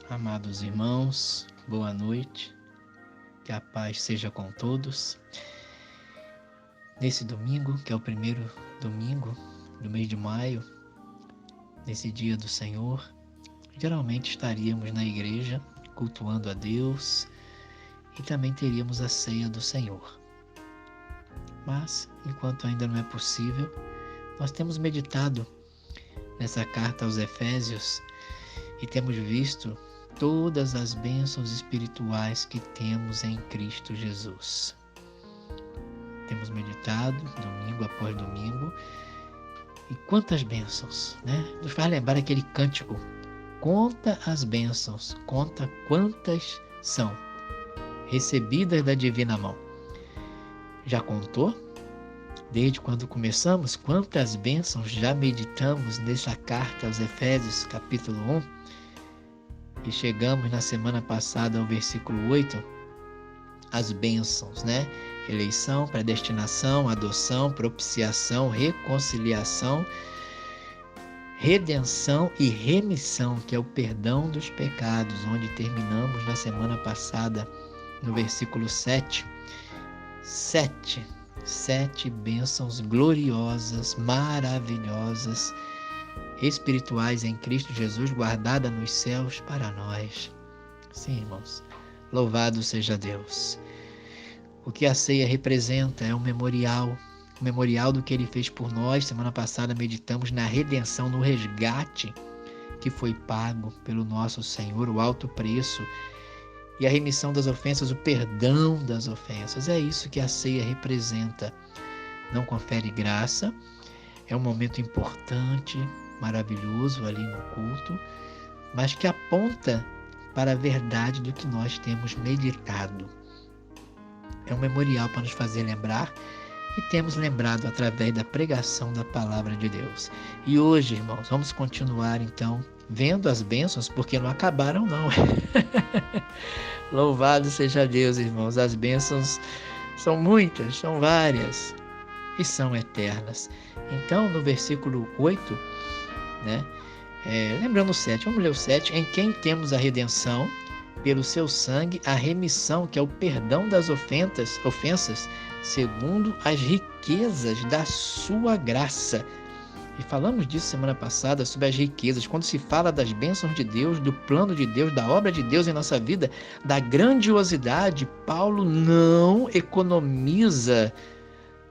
Amados irmãos, boa noite, que a paz seja com todos. Nesse domingo, que é o primeiro domingo do mês de maio, nesse dia do Senhor, geralmente estaríamos na igreja cultuando a Deus e também teríamos a ceia do Senhor. Mas, enquanto ainda não é possível, nós temos meditado nessa carta aos Efésios e temos visto todas as bênçãos espirituais que temos em Cristo Jesus. Temos meditado domingo após domingo e quantas bênçãos, né? Nos faz lembrar aquele cântico: conta as bênçãos, conta quantas são recebidas da divina mão. Já contou? Desde quando começamos, quantas bênçãos já meditamos nessa carta aos Efésios, capítulo 1? E chegamos na semana passada ao versículo 8, as bênçãos, né? Eleição, predestinação, adoção, propiciação, reconciliação, redenção e remissão, que é o perdão dos pecados, onde terminamos na semana passada no versículo 7. Sete bênçãos gloriosas, maravilhosas, espirituais em Cristo Jesus, guardada nos céus para nós. Sim, irmãos, louvado seja Deus. O que a ceia representa é um memorial do que Ele fez por nós. Semana passada meditamos na redenção, no resgate que foi pago pelo nosso Senhor, o alto preço, e a remissão das ofensas, o perdão das ofensas. É isso que a ceia representa. Não confere graça, é um momento importante, maravilhoso ali no culto, mas que aponta para a verdade do que nós temos meditado. É um memorial para nos fazer lembrar e temos lembrado através da pregação da palavra de Deus. E hoje, irmãos, vamos continuar então vendo as bênçãos, porque não acabaram não. Louvado seja Deus, irmãos, as bênçãos são muitas, são várias e são eternas. Então, no versículo 8, né? Lembrando o 7, vamos ler o 7. Em quem temos a redenção, pelo seu sangue, a remissão, que é o perdão das ofensas, segundo as riquezas da sua graça. E falamos disso semana passada, sobre as riquezas. Quando se fala das bênçãos de Deus, do plano de Deus, da obra de Deus em nossa vida, da grandiosidade, Paulo não economiza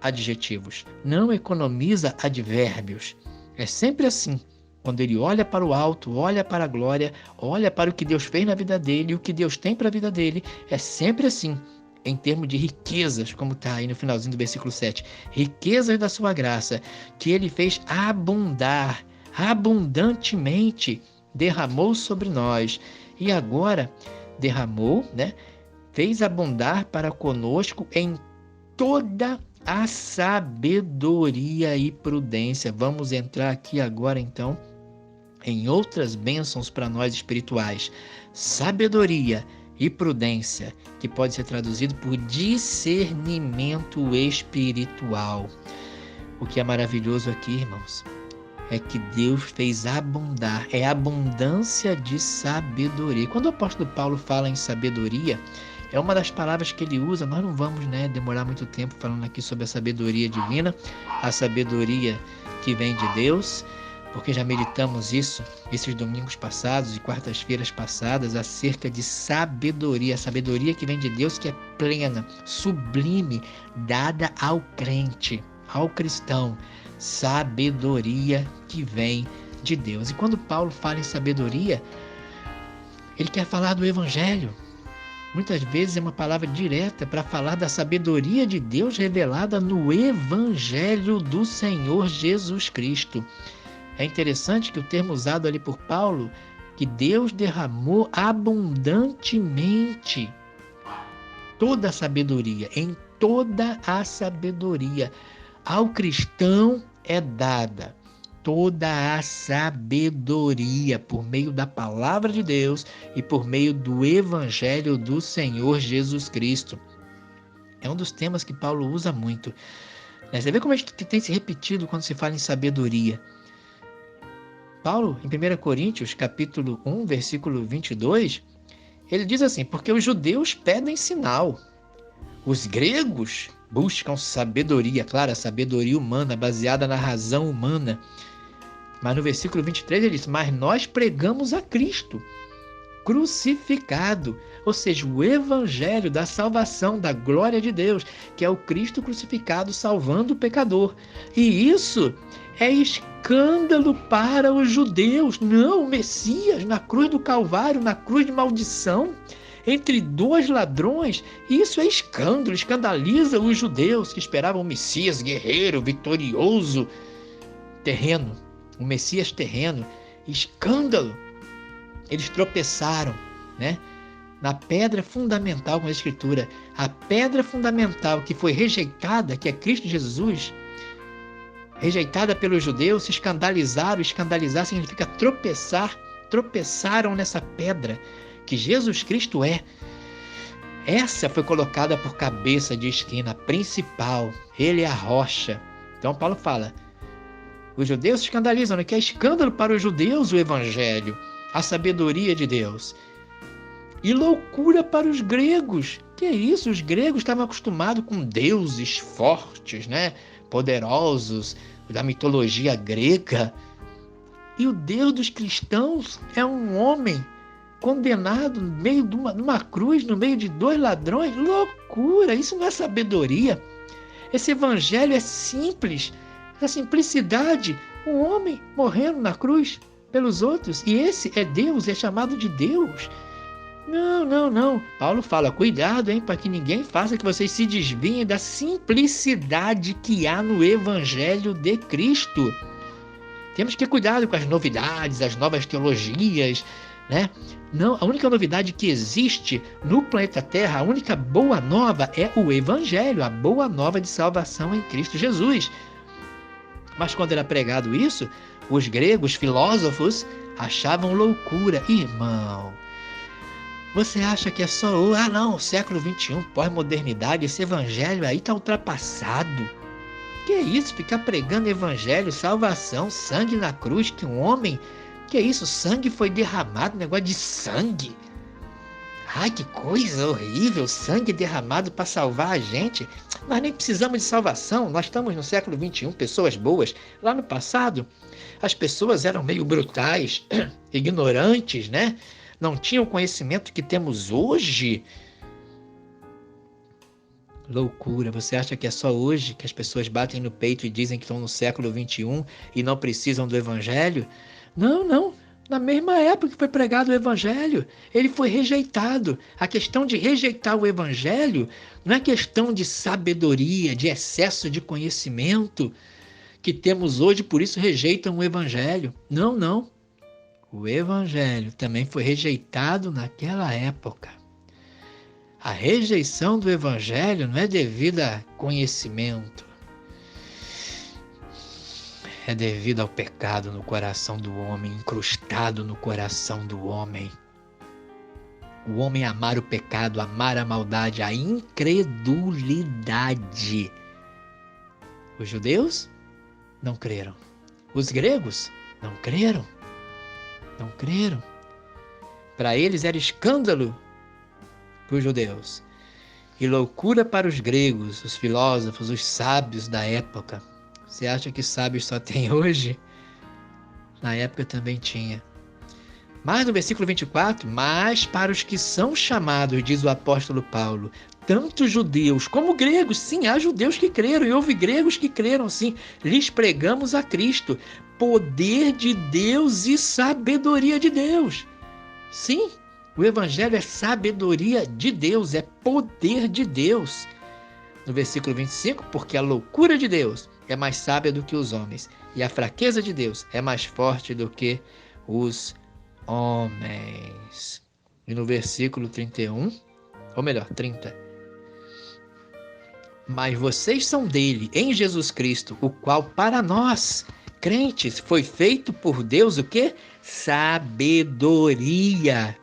adjetivos, não economiza advérbios. É sempre assim. Quando ele olha para o alto, olha para a glória, olha para o que Deus fez na vida dele e o que Deus tem para a vida dele, é sempre assim, em termos de riquezas, como está aí no finalzinho do versículo 7. Riquezas da sua graça, que ele fez abundar, abundantemente, derramou sobre nós. E agora derramou, né? Fez abundar para conosco em toda a sabedoria e prudência. Vamos entrar aqui agora então em outras bênçãos para nós espirituais. Sabedoria e prudência, que pode ser traduzido por discernimento espiritual. O que é maravilhoso aqui, irmãos, é que Deus fez abundar, é abundância de sabedoria. Quando o apóstolo Paulo fala em sabedoria, é uma das palavras que ele usa. Nós não vamos, demorar muito tempo falando aqui sobre a sabedoria divina, a sabedoria que vem de Deus, porque já meditamos isso esses domingos passados e quartas-feiras passadas acerca de sabedoria, a sabedoria que vem de Deus, que é plena, sublime, dada ao crente, ao cristão, sabedoria que vem de Deus. E quando Paulo fala em sabedoria, ele quer falar do Evangelho. Muitas vezes é uma palavra direta para falar da sabedoria de Deus revelada no Evangelho do Senhor Jesus Cristo. É interessante que o termo usado ali por Paulo, que Deus derramou abundantemente toda a sabedoria, em toda a sabedoria. Ao cristão é dada toda a sabedoria por meio da palavra de Deus e por meio do Evangelho do Senhor Jesus Cristo. É um dos temas que Paulo usa muito. Você vê como é que tem se repetido quando se fala em sabedoria. Paulo, em 1 Coríntios, capítulo 1, versículo 22, ele diz assim: porque os judeus pedem sinal, os gregos buscam sabedoria, claro, a sabedoria humana, baseada na razão humana. Mas no versículo 23 ele diz: mas nós pregamos a Cristo crucificado, ou seja, o evangelho da salvação, da glória de Deus, que é o Cristo crucificado salvando o pecador. E isso é escândalo para os judeus. Não, o Messias na cruz do Calvário, na cruz de maldição, entre dois ladrões, isso é escândalo, escandaliza os judeus que esperavam o Messias guerreiro, vitorioso, terreno, o Messias terreno. Escândalo. Eles tropeçaram, né, na pedra fundamental com a Escritura. A pedra fundamental que foi rejeitada, que é Cristo Jesus, rejeitada pelos judeus, se escandalizaram. Escandalizar significa tropeçar. Tropeçaram nessa pedra que Jesus Cristo é. Essa foi colocada por cabeça de esquina principal. Ele é a rocha. Então Paulo fala: os judeus se escandalizam, né? Que é escândalo para os judeus o evangelho, a sabedoria de Deus, e loucura para os gregos. Que é isso? Os gregos estavam acostumados com deuses fortes, né? Poderosos, da mitologia grega. E o Deus dos cristãos é um homem condenado no meio de uma cruz, no meio de dois ladrões. Loucura! Isso não é sabedoria. Esse evangelho é simples, a simplicidade. Um homem morrendo na cruz pelos outros, e esse é Deus, é chamado de Deus. Não. Paulo fala: cuidado, hein, para que ninguém faça que vocês se desviem da simplicidade que há no evangelho de Cristo. Temos que ter cuidado com as novidades, as novas teologias, né? Não, a única novidade que existe no planeta Terra, a única boa nova é o evangelho, a boa nova de salvação em Cristo Jesus. Mas quando era pregado isso, os gregos filósofos achavam loucura. Irmão, você acha que é só século XXI, pós-modernidade, esse evangelho aí está ultrapassado? Que é isso? Ficar pregando evangelho, salvação, sangue na cruz, que um homem... Que é isso? Sangue foi derramado, negócio de sangue. Ai, que coisa horrível, sangue derramado para salvar a gente. Nós nem precisamos de salvação, nós estamos no século XXI, pessoas boas. Lá no passado, as pessoas eram meio brutais, ignorantes, né? Não tinham o conhecimento que temos hoje. Loucura, você acha que é só hoje que as pessoas batem no peito e dizem que estão no século XXI e não precisam do evangelho? Não. Na mesma época que foi pregado o evangelho, ele foi rejeitado. A questão de rejeitar o evangelho não é questão de sabedoria, de excesso de conhecimento que temos hoje, por isso rejeitam o evangelho. Não. O evangelho também foi rejeitado naquela época. A rejeição do evangelho não é devido a conhecimento. É devido ao pecado no coração do homem, incrustado no coração do homem. O homem amar o pecado, amar a maldade, a incredulidade. Os judeus não creram. Os gregos não creram. Não creram. Para eles era escândalo para os judeus e loucura para os gregos, os filósofos, os sábios da época. Você acha que sábios só tem hoje? Na época também tinha. Mas no versículo 24, mas para os que são chamados, diz o apóstolo Paulo, tanto judeus como gregos, sim, há judeus que creram e houve gregos que creram, sim, lhes pregamos a Cristo, poder de Deus e sabedoria de Deus. Sim, o evangelho é sabedoria de Deus, é poder de Deus. No versículo 25, porque a loucura de Deus é mais sábia do que os homens, e a fraqueza de Deus é mais forte do que os homens. E no versículo 31, ou melhor, 30. Mas vocês são dele, em Jesus Cristo, o qual para nós, crentes, foi feito por Deus o quê? Sabedoria,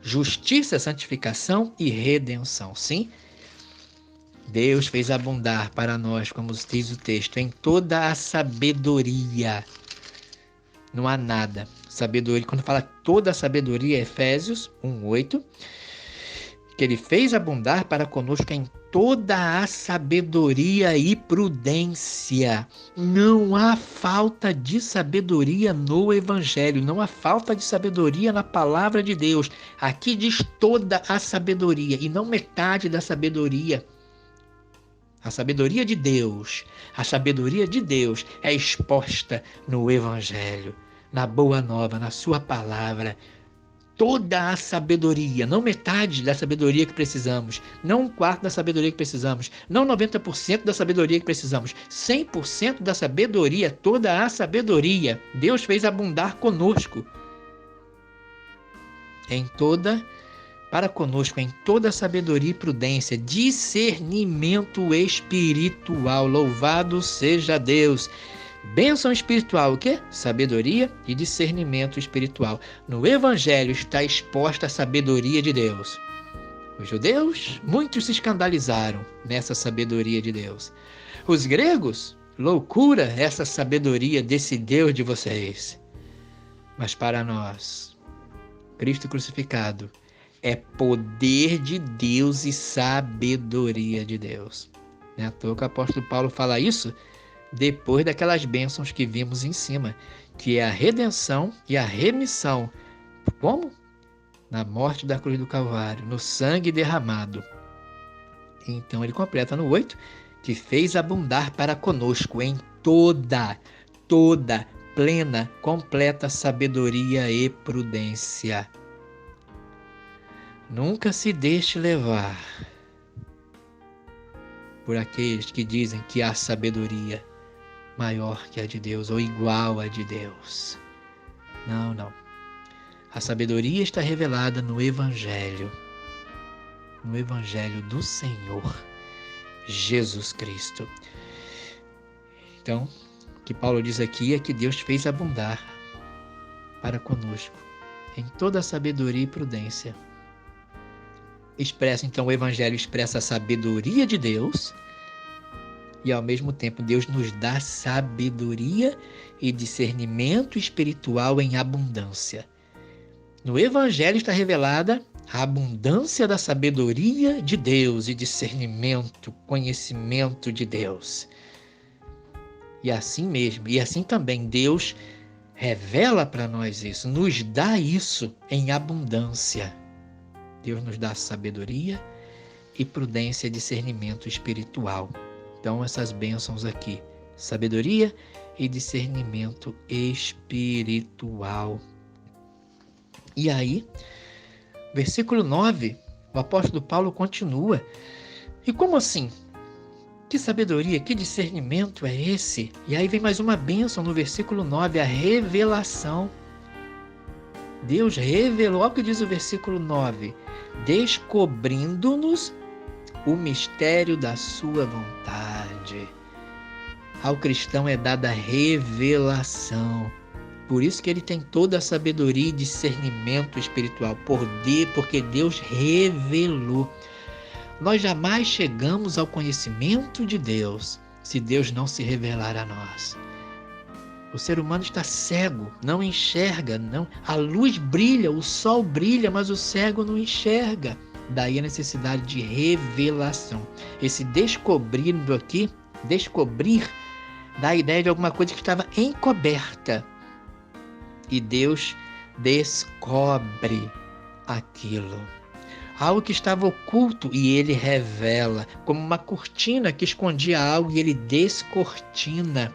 justiça, santificação e redenção. Sim, Deus fez abundar para nós, como diz o texto, em toda a sabedoria. não há nada. Sabedoria, quando fala toda a sabedoria, Efésios 1:8, que ele fez abundar para conosco em toda a sabedoria e prudência. Não há falta de sabedoria no Evangelho, não há falta de sabedoria na palavra de Deus. Aqui diz toda a sabedoria e não metade da sabedoria. A sabedoria de Deus é exposta no Evangelho, na Boa Nova, na sua palavra. Toda a sabedoria, não metade da sabedoria que precisamos, não um quarto da sabedoria que precisamos, não 90% da sabedoria que precisamos, 100% da sabedoria, toda a sabedoria, Deus fez abundar conosco. Para conosco em toda sabedoria e prudência, discernimento espiritual, louvado seja Deus. Bênção espiritual, o quê? Sabedoria e discernimento espiritual. No Evangelho está exposta a sabedoria de Deus. Os judeus, muitos se escandalizaram nessa sabedoria de Deus. Os gregos, loucura essa sabedoria desse Deus de vocês. Mas para nós, Cristo crucificado é poder de Deus e sabedoria de Deus. Não é à toa que o apóstolo Paulo fala isso depois daquelas bênçãos que vimos em cima, que é a redenção e a remissão. Como? Na morte da cruz do Calvário, no sangue derramado. Então ele completa no 8, que fez abundar para conosco em toda, plena, completa sabedoria e prudência. Nunca se deixe levar por aqueles que dizem que há sabedoria maior que a de Deus ou igual à de Deus. Não. A sabedoria está revelada no Evangelho do Senhor Jesus Cristo. Então, o que Paulo diz aqui é que Deus fez abundar para conosco em toda a sabedoria e prudência. Então o Evangelho expressa a sabedoria de Deus e ao mesmo tempo Deus nos dá sabedoria e discernimento espiritual em abundância. No Evangelho está revelada a abundância da sabedoria de Deus e discernimento, conhecimento de Deus. E assim mesmo, e assim também Deus revela para nós isso, nos dá isso em abundância. Deus nos dá sabedoria e prudência e discernimento espiritual. Então, essas bênçãos aqui, sabedoria e discernimento espiritual. E aí, versículo 9, o apóstolo Paulo continua. E como assim? Que sabedoria, que discernimento é esse? E aí vem mais uma bênção no versículo 9, a revelação. Deus revelou, olha o que diz o versículo 9, descobrindo-nos o mistério da sua vontade. Ao cristão é dada revelação. Por isso que ele tem toda a sabedoria e discernimento espiritual, porque Deus revelou. Nós jamais chegamos ao conhecimento de Deus se Deus não se revelar a nós. O ser humano está cego, não enxerga, não. A luz brilha, o sol brilha, mas o cego não enxerga. Daí a necessidade de revelação. Esse descobrindo aqui, descobrir, dá a ideia de alguma coisa que estava encoberta. E Deus descobre aquilo. Algo que estava oculto e ele revela, como uma cortina que escondia algo e ele descortina.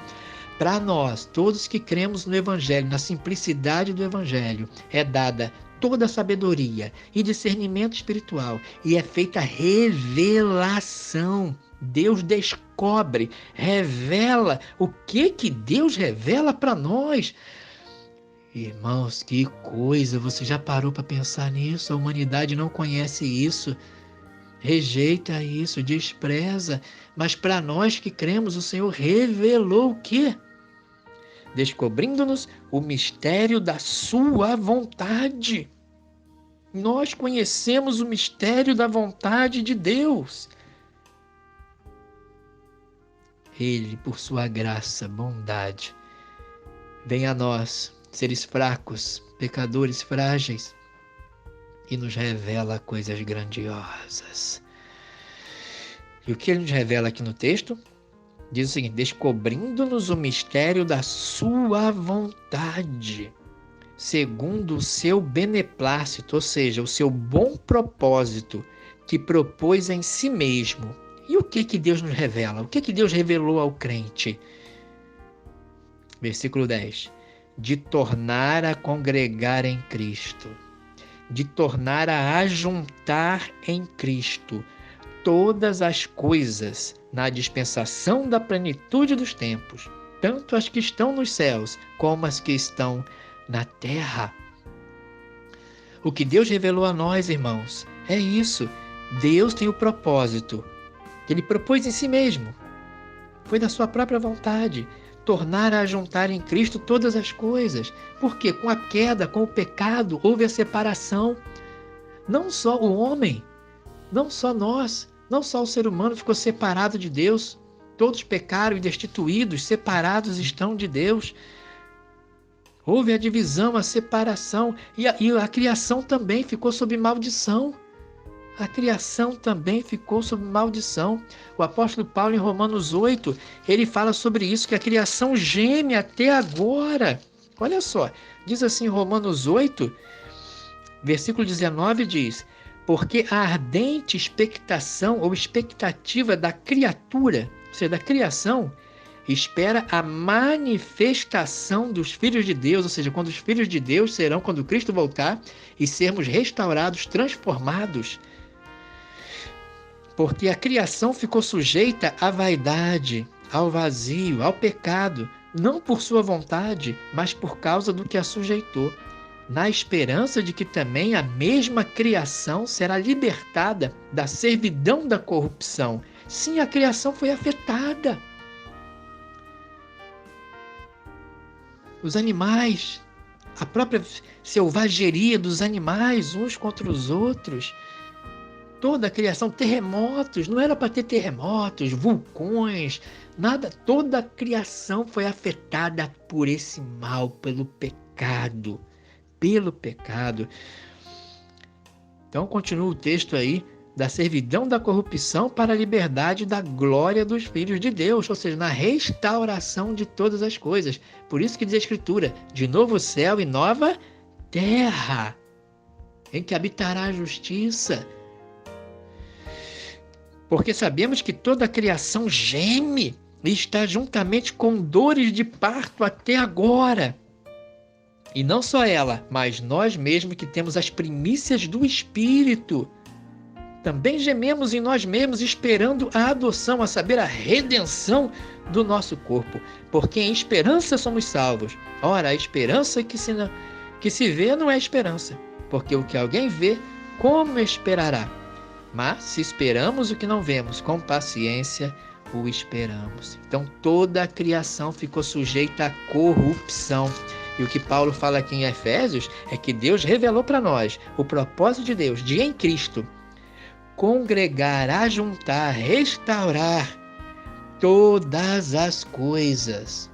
Para nós, todos que cremos no Evangelho, na simplicidade do Evangelho, é dada toda a sabedoria e discernimento espiritual e é feita revelação. Deus descobre, revela. O que Deus revela para nós? Irmãos, que coisa! Você já parou para pensar nisso? A humanidade não conhece isso, rejeita isso, despreza. Mas para nós que cremos, o Senhor revelou o quê? Descobrindo-nos o mistério da sua vontade. Nós conhecemos o mistério da vontade de Deus. Ele, por sua graça, bondade, vem a nós seres fracos, pecadores frágeis, e nos revela coisas grandiosas. E o que ele nos revela aqui no texto? Diz o seguinte: descobrindo-nos o mistério da sua vontade, segundo o seu beneplácito, ou seja, o seu bom propósito, que propôs em si mesmo. E o que Deus nos revela? O que Deus revelou ao crente? Versículo 10. De tornar a congregar em Cristo, de tornar a ajuntar em Cristo todas as coisas na dispensação da plenitude dos tempos, tanto as que estão nos céus como as que estão na terra. O que Deus revelou a nós, irmãos, é isso. Deus tem o propósito que Ele propôs em si mesmo. Foi da sua própria vontade. Tornar a juntar em Cristo todas as coisas. Porque com a queda, com o pecado, houve a separação. Não só o homem, não só nós, não só o ser humano ficou separado de Deus. Todos pecaram e destituídos, separados estão de Deus. Houve a divisão, a separação, e a criação também ficou sob maldição. A criação também ficou sob maldição. O apóstolo Paulo, em Romanos 8, ele fala sobre isso, que a criação geme até agora. Olha só, diz assim em Romanos 8, versículo 19, diz: porque a ardente expectação ou expectativa da criatura, ou seja, da criação, espera a manifestação dos filhos de Deus, ou seja, quando os filhos de Deus serão, quando Cristo voltar, e sermos restaurados, transformados. Porque a criação ficou sujeita à vaidade, ao vazio, ao pecado, não por sua vontade, mas por causa do que a sujeitou, na esperança de que também a mesma criação será libertada da servidão da corrupção. Sim, a criação foi afetada. Os animais, a própria selvageria dos animais uns contra os outros, toda a criação, terremotos, não era para ter terremotos, vulcões, nada, toda a criação foi afetada por esse mal, pelo pecado, Então continua o texto aí, da servidão da corrupção para a liberdade da glória dos filhos de Deus, ou seja, na restauração de todas as coisas. Por isso que diz a Escritura, de novo céu e nova terra, em que habitará a justiça. Porque sabemos que toda a criação geme e está juntamente com dores de parto até agora. E não só ela, mas nós mesmos que temos as primícias do Espírito. Também gememos em nós mesmos, esperando a adoção, a saber, a redenção do nosso corpo. Porque em esperança somos salvos. Ora, a esperança que se vê não é esperança. Porque o que alguém vê, como esperará? Mas se esperamos o que não vemos, com paciência o esperamos. Então toda a criação ficou sujeita à corrupção. E o que Paulo fala aqui em Efésios é que Deus revelou para nós o propósito de Deus de em Cristo congregar, ajuntar, restaurar todas as coisas.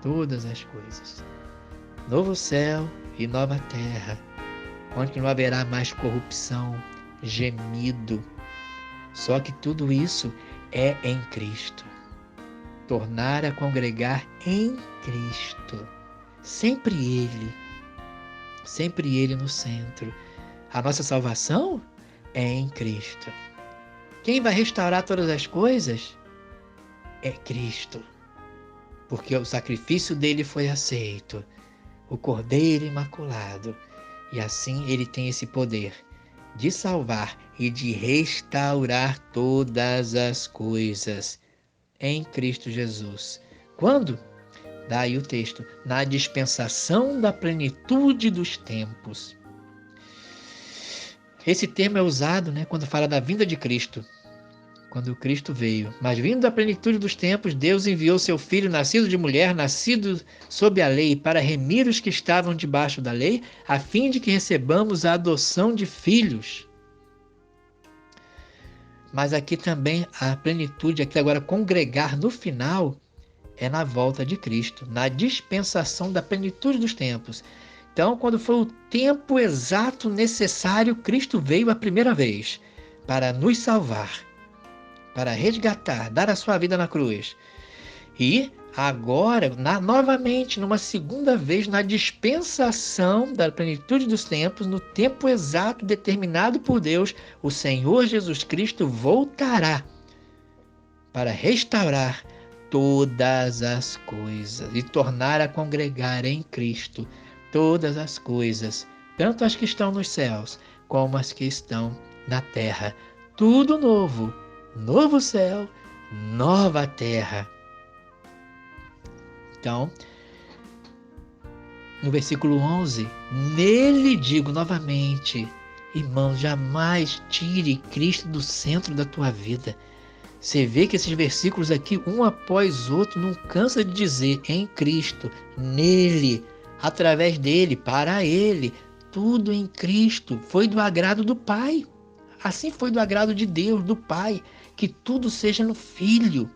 Todas as coisas. Novo céu e nova terra, onde não haverá mais corrupção, gemido. Só que tudo isso é em Cristo. Tornar a congregar em Cristo. Sempre Ele no centro. A nossa salvação é em Cristo. Quem vai restaurar todas as coisas é Cristo. Porque o sacrifício dele foi aceito. O Cordeiro Imaculado. E assim ele tem esse poder de salvar e de restaurar todas as coisas em Cristo Jesus. Quando? Daí o texto, na dispensação da plenitude dos tempos. Esse termo é usado, quando fala da vinda de Cristo, quando Cristo veio. Mas vindo da plenitude dos tempos, Deus enviou seu Filho, nascido de mulher, nascido sob a lei, para remir os que estavam debaixo da lei, a fim de que recebamos a adoção de filhos. Mas aqui também a plenitude, aqui agora congregar no final, é na volta de Cristo, na dispensação da plenitude dos tempos. Então, quando foi o tempo exato necessário, Cristo veio a primeira vez para nos salvar, para resgatar, dar a sua vida na cruz. E agora, novamente, numa segunda vez, na dispensação da plenitude dos tempos, no tempo exato determinado por Deus, o Senhor Jesus Cristo voltará para restaurar todas as coisas e tornar a congregar em Cristo todas as coisas, tanto as que estão nos céus como as que estão na terra. Tudo novo, novo céu, nova terra. Então, no versículo 11, nele digo novamente, irmão, jamais tire Cristo do centro da tua vida. Você vê que esses versículos aqui, um após outro, não cansa de dizer em Cristo, nele, através dele, para ele, tudo em Cristo. Foi do agrado do Pai. Assim foi do agrado de Deus, do Pai, que tudo seja no Filho.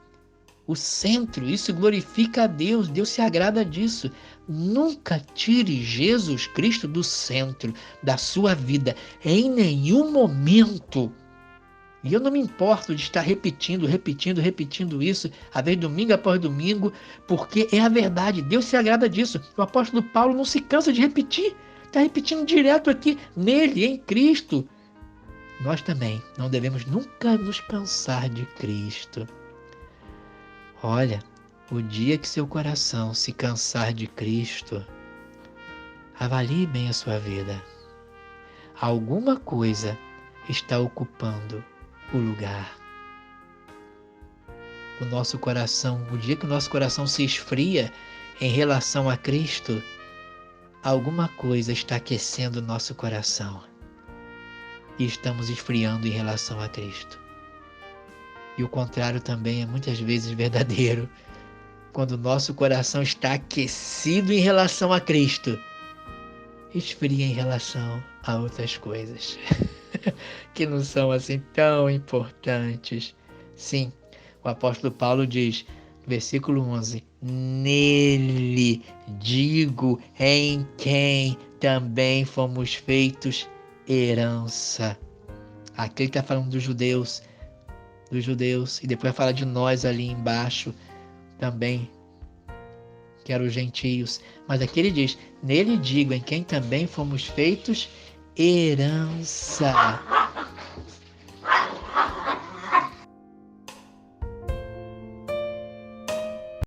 O centro, isso glorifica a Deus, Deus se agrada disso. Nunca tire Jesus Cristo do centro da sua vida, em nenhum momento. E eu não me importo de estar repetindo isso, a vez domingo após domingo, porque é a verdade, Deus se agrada disso. O apóstolo Paulo não se cansa de repetir, está repetindo direto aqui, nele, em Cristo. Nós também não devemos nunca nos cansar de Cristo. Olha, o dia que seu coração se cansar de Cristo, avalie bem a sua vida. Alguma coisa está ocupando o lugar. O nosso coração, o dia que o nosso coração se esfria em relação a Cristo, alguma coisa está aquecendo o nosso coração. E estamos esfriando em relação a Cristo. E o contrário também é muitas vezes verdadeiro. Quando o nosso coração está aquecido em relação a Cristo, esfria em relação a outras coisas que não são assim tão importantes. Sim, o apóstolo Paulo diz, versículo 11, nele digo em quem também fomos feitos herança. Aqui ele está falando dos judeus, e depois vai falar de nós ali embaixo também, que eram os gentios. Mas aqui ele diz, nele digo, em quem também fomos feitos herança.